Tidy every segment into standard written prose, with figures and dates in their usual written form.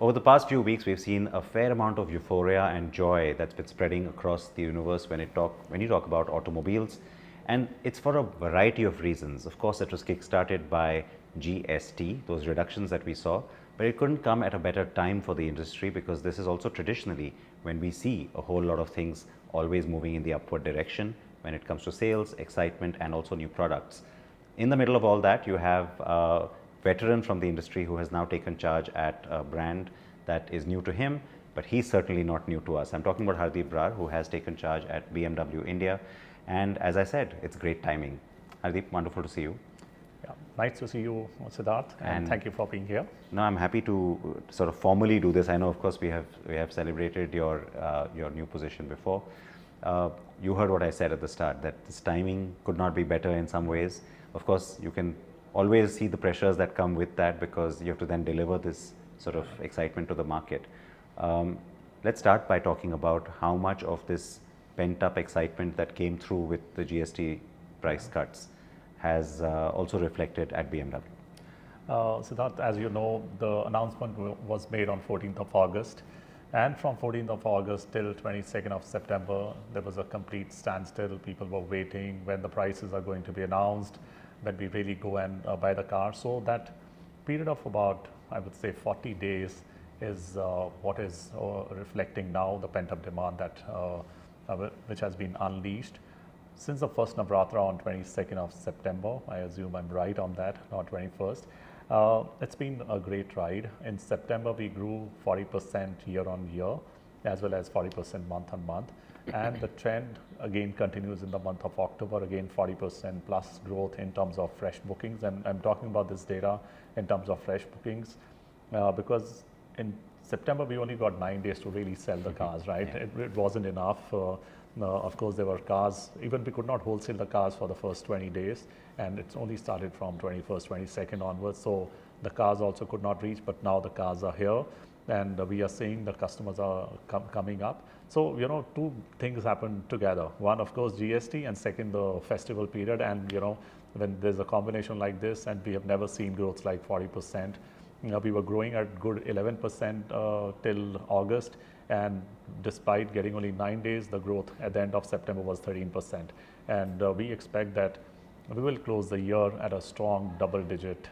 Over the past few weeks, we've seen a fair amount of euphoria and joy that's been spreading across the universe when you talk about automobiles, and it's for a variety of reasons. Of course, it was kickstarted by GST, those reductions that we saw, but it couldn't come at a better time for the industry because this is also traditionally when we see a whole lot of things always moving in the upward direction when it comes to sales, excitement, and also new products. In the middle of all that, you have a veteran from the industry who has now taken charge at a brand that is new to him, but he's certainly not new to us. I'm talking about Hardeep Brar, who has taken charge at BMW India. And as I said, it's great timing. Hardeep, wonderful to see you. Yeah, nice to see you, Siddharth, and thank you for being here. No, I'm happy to sort of formally do this. I know, of course, we have celebrated your new position before. You heard what I said at the start, that this timing could not be better in some ways. Of course, you can always see the pressures that come with that because you have to then deliver this sort of excitement to the market. Let's start by talking about how much of this pent-up excitement that came through with the GST price cuts has also reflected at BMW. Siddharth, as you know, the announcement was made on 14th of August. And from 14th of August till 22nd of September, there was a complete standstill. People were waiting when the prices are going to be announced, when we really go and buy the car. So that period of about, I would say, 40 days is what is reflecting now the pent-up demand that which has been unleashed. Since the first Navratra on 22nd of September, I assume I'm right on that, not 21st. It's been a great ride. In September, we grew 40% year on year, as well as 40% month on month. And the trend again continues in the month of October, again 40% plus growth in terms of fresh bookings. And I'm talking about this data in terms of fresh bookings because in September, we only got 9 days to really sell the cars, right? Yeah. It wasn't enough. Of course, there were cars, even we could not wholesale the cars for the first 20 days, and it's only started from 21st, 22nd onwards. So the cars also could not reach, but now the cars are here, and we are seeing the customers are coming up. So, you know, two things happen together. One, of course, GST, and second, the festival period. And, you know, when there's a combination like this, and we have never seen growth like 40%, we were growing at good 11% till August. And despite getting only 9 days, the growth at the end of September was 13%. And we expect that we will close the year at a strong double digit.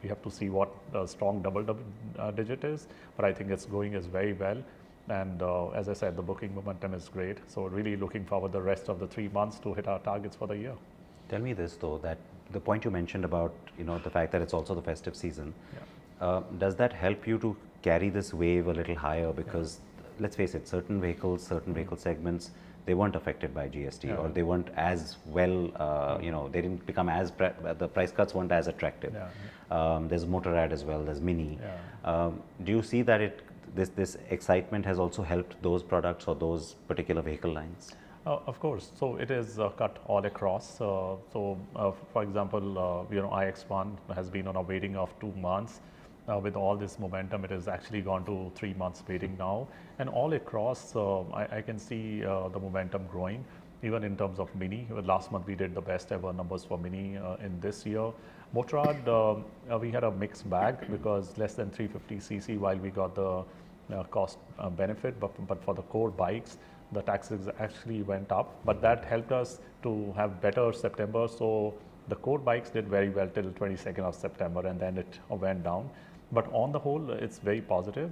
We have to see what a strong double digit is, but I think it's going as very well. And as I said, the booking momentum is great. So really looking forward the rest of the 3 months to hit our targets for the year. Tell me this though, that the point you mentioned about, you know, the fact that it's also the festive season, does that help you to carry this wave a little higher? Because let's face it, certain vehicle segments, they weren't affected by GST or they weren't as well, you know, they didn't become as, the price cuts weren't as attractive. There's Motorrad as well, there's Mini. Do you see that this excitement has also helped those products or those particular vehicle lines? Of course. So it is cut all across. For example, you know, iX1 has been on a waiting of 2 months. With all this momentum, it has actually gone to 3 months waiting now. And all across, I can see the momentum growing, even in terms of Mini. Last month, we did the best ever numbers for Mini in this year. Motorrad, we had a mixed bag because less than 350cc, while we got the cost benefit, but for the core bikes, the taxes actually went up, but that helped us to have better September. So the core bikes did very well till 22nd of September, and then it went down. But on the whole, it's very positive.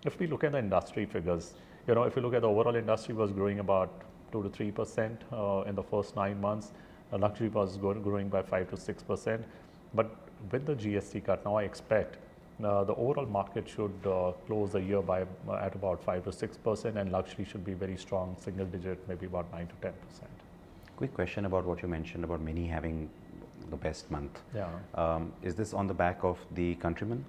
If we look at the industry figures, you know, if you look at the overall industry was growing about 2 to 3% in the first 9 months. Luxury was growing by 5 to 6%. But with the GST cut, now I expect the overall market should close the year at about 5 to 6%, and luxury should be very strong, single digit, maybe about 9 to 10%. Quick question about what you mentioned about Mini having the best month. Yeah. Is this on the back of the Countryman?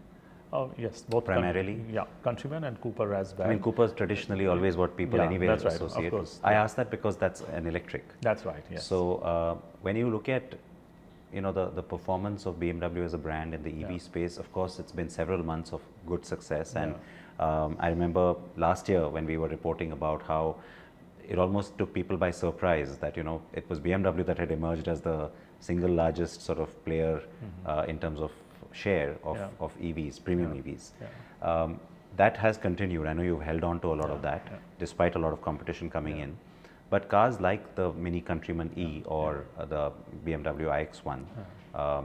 Yes, both primarily. Countryman and Cooper as well. I mean, Cooper's traditionally always what people anyway associate. Of course. I asked that because that's an electric. That's right. Yes. So when you look at, you know, the performance of BMW as a brand in the EV space, of course, it's been several months of good success. And I remember last year when we were reporting about how it almost took people by surprise that, you know, it was BMW that had emerged as the single largest sort of player in terms of share of EVs, premium EVs. that has continued. I know you've held on to a lot of that, despite a lot of competition coming in. But cars like the Mini Countryman E or the BMW iX1,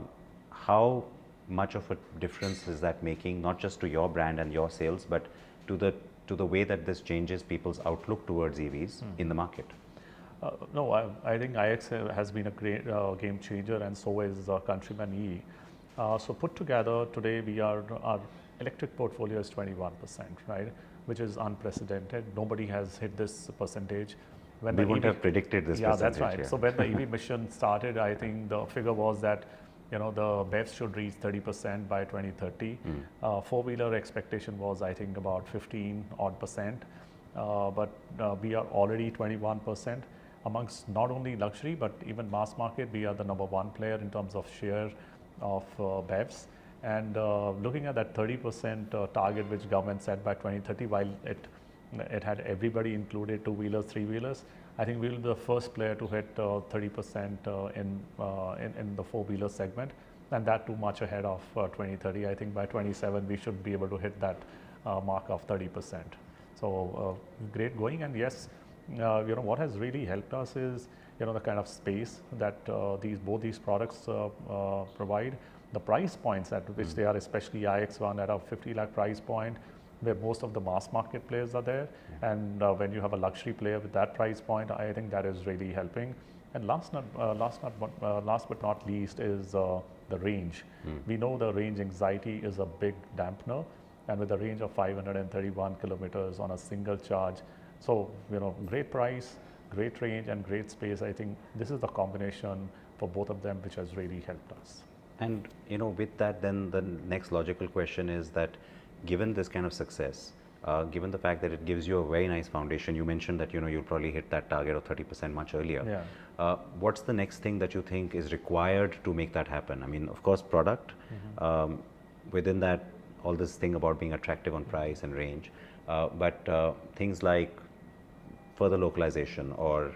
how much of a difference is that making, not just to your brand and your sales, but to the way that this changes people's outlook towards EVs in the market? No, I think iX has been a great game changer, and so is Countryman E. So put together today, our electric portfolio is 21%, right? Which is unprecedented. Nobody has hit this percentage. When we wouldn't have predicted this percentage. That's right. So when the EV mission started, I think the figure was that the BEVs should reach 30% by 2030. Four-wheeler expectation was, I think, about 15 odd percent. But we are already 21% amongst not only luxury but even mass market. We are the number one player in terms of share of BEVs. And looking at that 30% target which government set by 2030, while it had everybody included, two-wheelers, three-wheelers, I think we will be the first player to hit 30% in the four-wheeler segment, and that too much ahead of 2030. I think by 27 we should be able to hit that mark of 30%. So great going. And yes, what has really helped us is the kind of space that both these products provide, the price points at which they are, especially iX1 at a 50 lakh price point, where most of the mass market players are there. And when you have a luxury player with that price point, I think that is really helping. And last but not least is the range. We know the range anxiety is a big dampener, and with a range of 531 kilometers on a single charge, so great price, great range, and great space. I think this is the combination for both of them which has really helped us. And with that, then the next logical question is that, given this kind of success, given the fact that it gives you a very nice foundation, you mentioned that you'll probably hit that target of 30% much earlier. What's the next thing that you think is required to make that happen? I mean, of course, product. Within that, all this thing about being attractive on price and range, but things like further localization or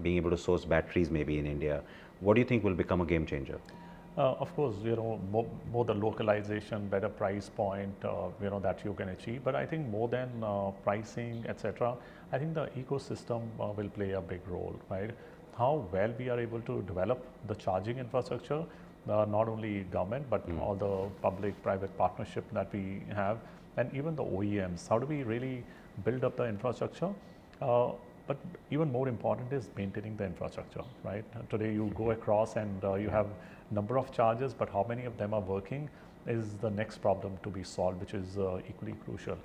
being able to source batteries maybe in India. What do you think will become a game changer? Of course, more the localization, better price point, that you can achieve. But I think more than pricing, etc., I think the ecosystem will play a big role, right? How well we are able to develop the charging infrastructure, not only government, but all the public-private partnership that we have, and even the OEMs. How do we really build up the infrastructure? But even more important is maintaining the infrastructure, right? Today you go across and you have number of chargers, but how many of them are working is the next problem to be solved, which is equally crucial.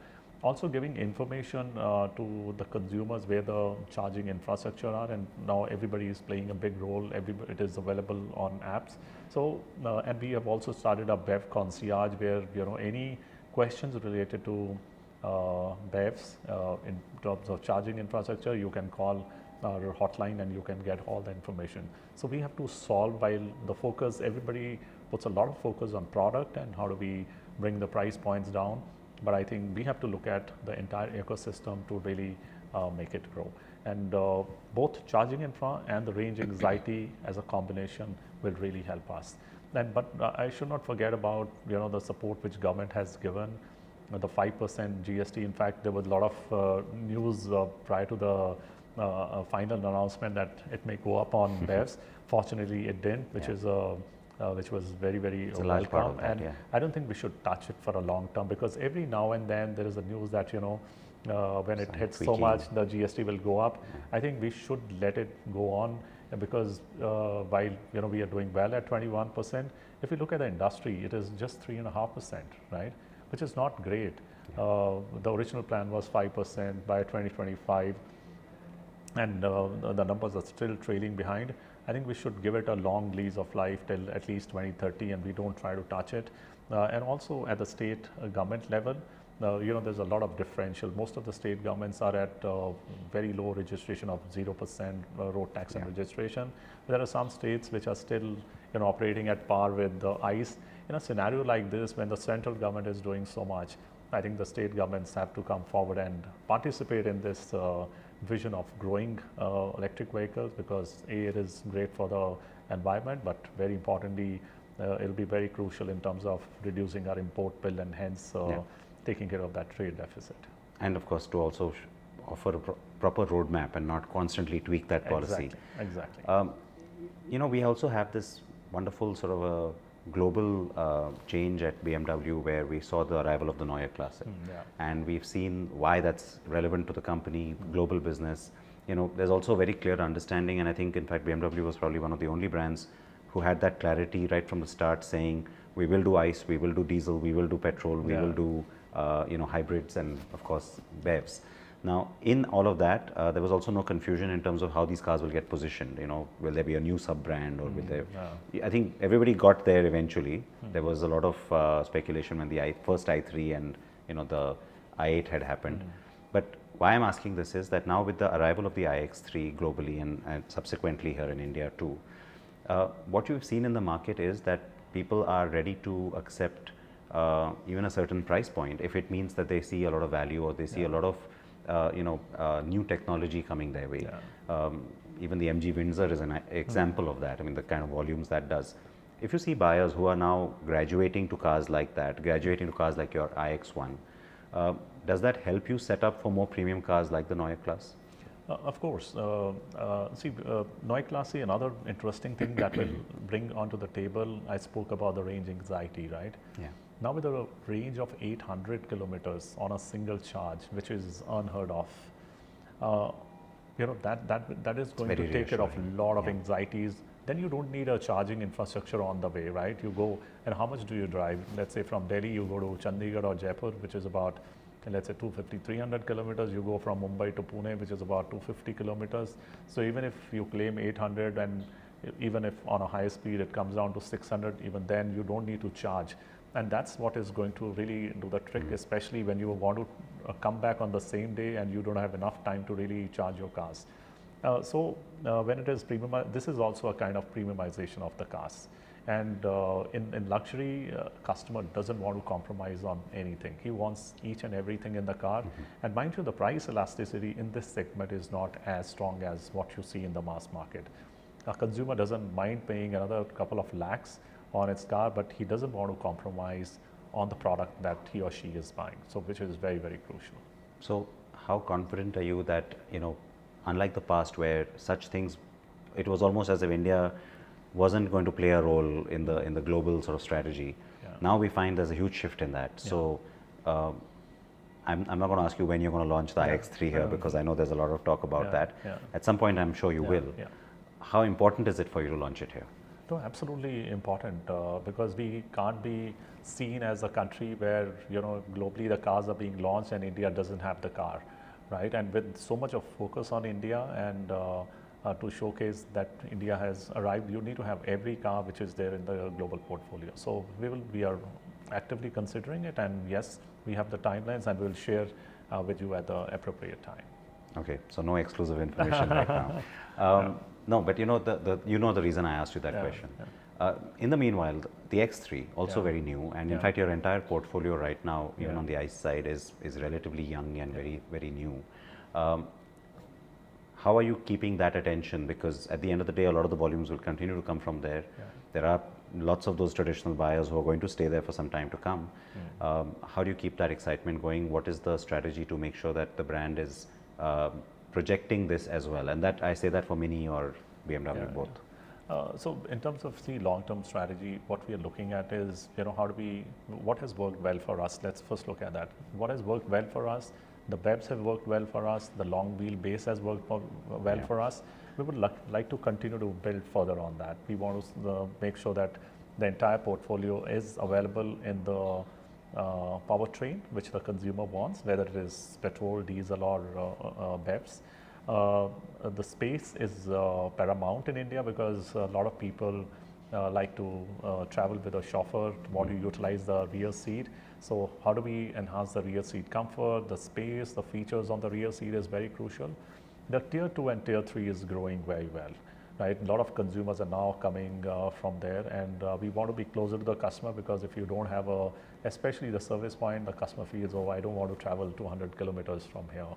Also giving information to the consumers where the charging infrastructure are, and now everybody is playing a big role. It is available on apps. So and we have also started a BEV concierge where any questions related to BEVs in terms of charging infrastructure, you can call our hotline and you can get all the information. So we have to solve, while the focus, everybody puts a lot of focus on product and how do we bring the price points down. But I think we have to look at the entire ecosystem to really make it grow. And both charging infra and the range anxiety as a combination will really help us. But I should not forget about the support which government has given. The 5% GST. In fact, there was a lot of news prior to the final announcement that it may go up on BEVs. Fortunately, it didn't, which was very, very welcome. And I don't think we should touch it for a long term, because every now and then there is a news that when it hits so much, the GST will go up. I think we should let it go on, because while we are doing well at 21%, if you look at the industry, it is just 3.5%, right? Which is not great. The original plan was 5% by 2025, and the numbers are still trailing behind. I think we should give it a long lease of life till at least 2030, and we don't try to touch it. And also at the state government level, there's a lot of differential. Most of the state governments are at very low registration of 0% road tax and registration. There are some states which are still operating at par with the ICE. In a scenario like this, when the central government is doing so much, I think the state governments have to come forward and participate in this vision of growing electric vehicles, because it is great for the environment, but very importantly, it will be very crucial in terms of reducing our import bill and hence taking care of that trade deficit. And of course, to also offer a proper roadmap and not constantly tweak that policy. Exactly. We also have this wonderful sort of a global change at BMW where we saw the arrival of the Neue Klasse. And we've seen why that's relevant to the company, global business. There's also a very clear understanding, and I think in fact BMW was probably one of the only brands who had that clarity right from the start, saying we will do ICE, we will do diesel, we will do petrol, we will do hybrids, and of course BEVs. Now, in all of that, there was also no confusion in terms of how these cars will get positioned. Will there be a new sub-brand, or will there? I think everybody got there eventually. There was a lot of speculation when the first i3 and the i8 had happened. But why I'm asking this is that now with the arrival of the iX3 globally and subsequently here in India too, what you've seen in the market is that people are ready to accept even a certain price point if it means that they see a lot of value or they see a lot of new technology coming their way. Even the MG Windsor is an example of that. I mean, the kind of volumes that does. If you see buyers who are now graduating to cars like that, graduating to cars like your iX1, does that help you set up for more premium cars like the Neue Klasse? Of course. Neue Klasse, another interesting thing that will bring onto the table, I spoke about the range anxiety, right? Yeah. Now with a range of 800 kilometers on a single charge, which is unheard of, that is going to take care of a lot of anxieties. Then you don't need a charging infrastructure on the way, right? You go, and how much do you drive? Let's say from Delhi, you go to Chandigarh or Jaipur, which is about, let's say 250, 300 kilometers. You go from Mumbai to Pune, which is about 250 kilometers. So even if you claim 800, and even if on a high speed it comes down to 600, even then you don't need to charge. And that's what is going to really do the trick, especially when you want to come back on the same day and you don't have enough time to really charge your cars. When it is premium, this is also a kind of premiumization of the cars. And in luxury, customer doesn't want to compromise on anything. He wants each and everything in the car. And mind you, the price elasticity in this segment is not as strong as what you see in the mass market. A consumer doesn't mind paying another couple of lakhs on its car, but he doesn't want to compromise on the product that he or she is buying. So which is very, very crucial. So how confident are you that, unlike the past where such things, it was almost as if India wasn't going to play a role in the global sort of strategy. Now we find there's a huge shift in that. So I'm not going to ask you when you're going to launch the iX3 here, because I know there's a lot of talk about that. At some point I'm sure you will. How important is it for you to launch it here? No, absolutely important, because we can't be seen as a country where globally the cars are being launched and India doesn't have the car, right? And with so much of focus on India and to showcase that India has arrived, you need to have every car which is there in the global portfolio. So we are actively considering it, and yes, we have the timelines and we'll share with you at the appropriate time. Okay, so no exclusive information right now. No, but the reason I asked you that question. In the meanwhile, the X3 also very new, and in fact your entire portfolio right now, even on the ICE side, is relatively young and very, very new. How are you keeping that attention? Because at the end of the day, a lot of the volumes will continue to come from there. There are lots of those traditional buyers who are going to stay there for some time to come. How do you keep that excitement going? What is the strategy to make sure that the brand is projecting this as well? And that I say that for Mini or BMW both. So in terms of the long-term strategy, what we are looking at is, what has worked well for us? Let's first look at that. What has worked well for us? The BEVs have worked well for us. The long wheel base has worked well for us. We would like to continue to build further on that. We want to make sure that the entire portfolio is available in the powertrain which the consumer wants, whether it is petrol, diesel or BEVs. The space is paramount in India because a lot of people like to travel with a chauffeur, want to utilize the rear seat. So how do we enhance the rear seat comfort, the space, the features on the rear seat is very crucial. The tier 2 and tier 3 is growing very well, right? A lot of consumers are now coming from there, and we want to be closer to the customer, because if you don't have especially the service point, the customer feels, oh, I don't want to travel 200 kilometers from here.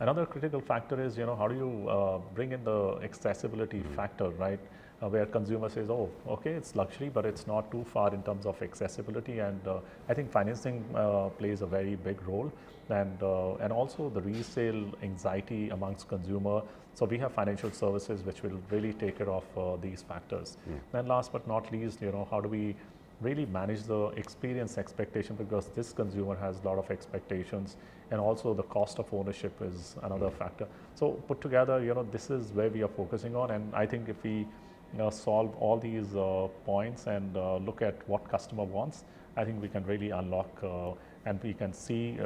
Another critical factor is, how do you bring in the accessibility factor, right? where consumer says, oh, okay, it's luxury, but it's not too far in terms of accessibility. And I think financing plays a very big role, and also the resale anxiety amongst consumer. So we have financial services which will really take care of these factors. And last but not least, how do we really manage the experience expectation, because this consumer has a lot of expectations, and also the cost of ownership is another factor. So put together, this is where we are focusing on, and I think if we solve all these points and look at what customer wants, I think we can really unlock and we can see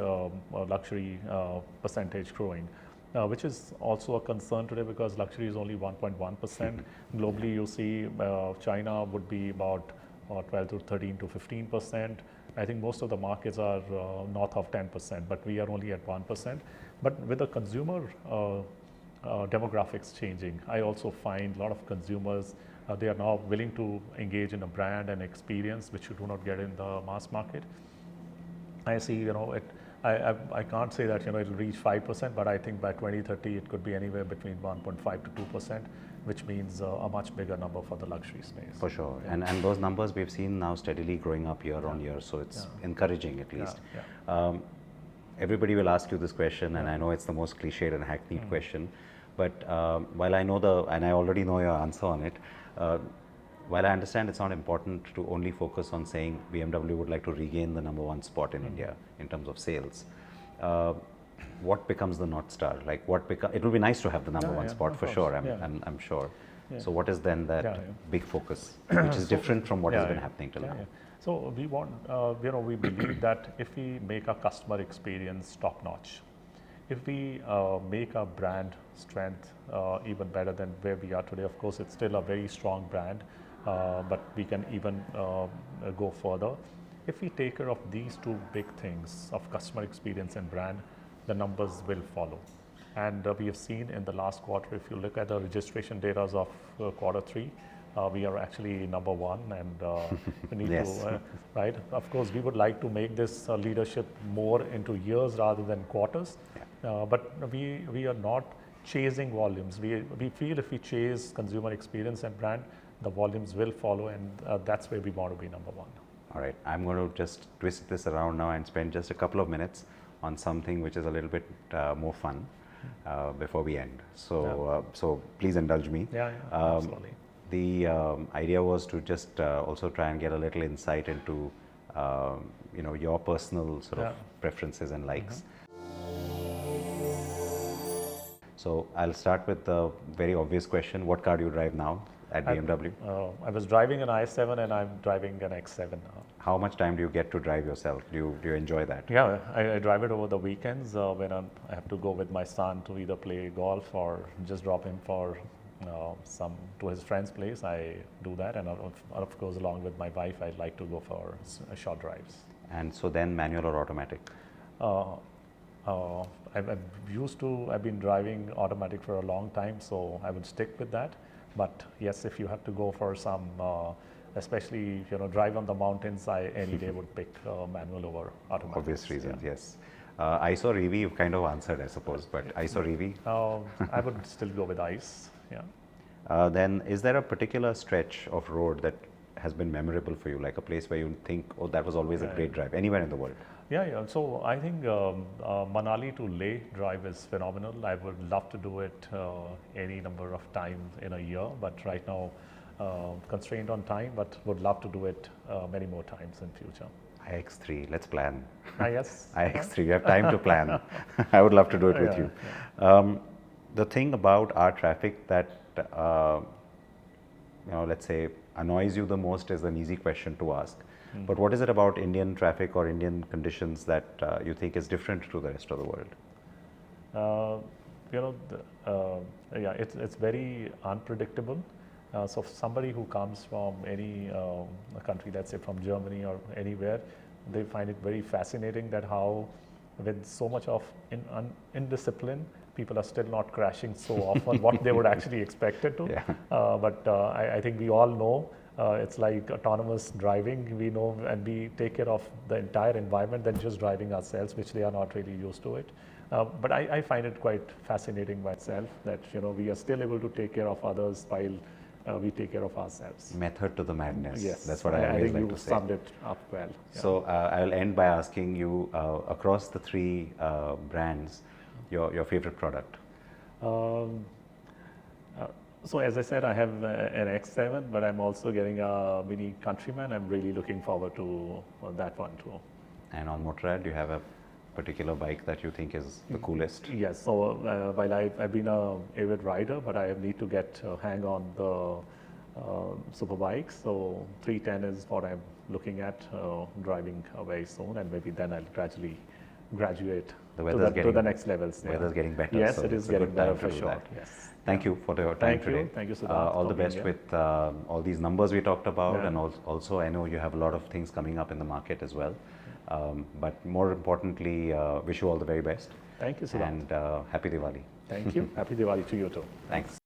luxury percentage growing. Which is also a concern today, because luxury is only 1.1%. Globally, you see China would be about 12 to 13 to 15%. I think most of the markets are north of 10%, but we are only at 1%. But with the consumer demographics changing, I also find a lot of consumers, they are now willing to engage in a brand and experience which you do not get in the mass market. I see, I can't say that it'll reach 5%, but I think by 2030 it could be anywhere between 1.5 to 2%, which means a much bigger number for the luxury space. For sure, and those numbers we've seen now steadily growing up year on year, so it's encouraging at least. Everybody will ask you this question, and I know it's the most cliched and hackneyed question, but while I know and I already know your answer on it, while I understand it's not important to only focus on saying BMW would like to regain the #1 spot in India in terms of sales, what becomes the North Star? Like it will be nice to have the #1 spot for sure, I'm sure. So what is then that big focus, which is different from what has been happening till now? So we want, we believe that if we make our customer experience top notch, if we make our brand strength even better than where we are today, of course it's still a very strong brand, but we can even go further. If we take care of these two big things of customer experience and brand, the numbers will follow. And we have seen in the last quarter, if you look at the registration data of Q3, we are actually #1, and we need to, right? Of course, we would like to make this leadership more into years rather than quarters, but we are not chasing volumes. We feel if we chase consumer experience and brand, the volumes will follow, and that's where we want to be #1. All right, I'm going to just twist this around now and spend just a couple of minutes on something which is a little bit more fun before we end. So please indulge me. Absolutely. The idea was to just also try and get a little insight into your personal sort of preferences and likes. So I'll start with the very obvious question: what car do you drive now at BMW? I was driving an i7 and I'm driving an X7 now. How much time do you get to drive yourself? Do you enjoy that? Yeah, I drive it over the weekends when I have to go with my son to either play golf or just drop him for to his friend's place. I do that, and of course along with my wife I like to go for short drives. And so then manual or automatic? I've been driving automatic for a long time, so I would stick with that. But yes, if you have to go for some, especially drive on the mountains, I any day would pick manual over automatic. Obvious reasons, yes. ICE or EV, you've kind of answered, I suppose, but ICE or EV? I would still go with ICE, Then is there a particular stretch of road that has been memorable for you, like a place where you think, oh, that was always a great drive, anywhere in the world? Yeah. So I think Manali to Leh drive is phenomenal. I would love to do it any number of times in a year, but right now constrained on time, but would love to do it many more times in future. iX3, let's plan. Yes. iX3, you have time to plan. I would love to do it with you. The thing about our traffic that, let's say annoys you the most is an easy question to ask. But what is it about Indian traffic or Indian conditions that you think is different to the rest of the world? It's very unpredictable. So somebody who comes from any country, let's say from Germany or anywhere, they find it very fascinating that how with so much of indiscipline, people are still not crashing so often, what they would actually expect it to. But I think we all know it's like autonomous driving. We know and we take care of the entire environment than just driving ourselves, which they are not really used to it. But I find it quite fascinating myself that we are still able to take care of others while we take care of ourselves. Method to the madness. Yes, That's what I always think like you to say. summed it up well. Yeah. So I'll end by asking you, across the three brands, your favorite product. So as I said, I have an X7, but I'm also getting a Mini Countryman. I'm really looking forward to that one too. And on Motorrad, do you have a particular bike that you think is the coolest? Yes, so while I've been a avid rider, but I need to get a hang on the super bikes. So 310 is what I'm looking at driving very soon, and maybe then I'll gradually graduate to the next levels. The weather's getting better. Yes, so it is it's a getting good better time to for do sure. that. Yes. Thank you for your time today. Thank you, Siddharth. All the for being best here. with all these numbers we talked about, Yeah. and also I know you have a lot of things coming up in the market as well. But more importantly, wish you all the very best. Thank you, Siddharth. And happy Diwali. Thank you. Happy Diwali to you too. Thanks.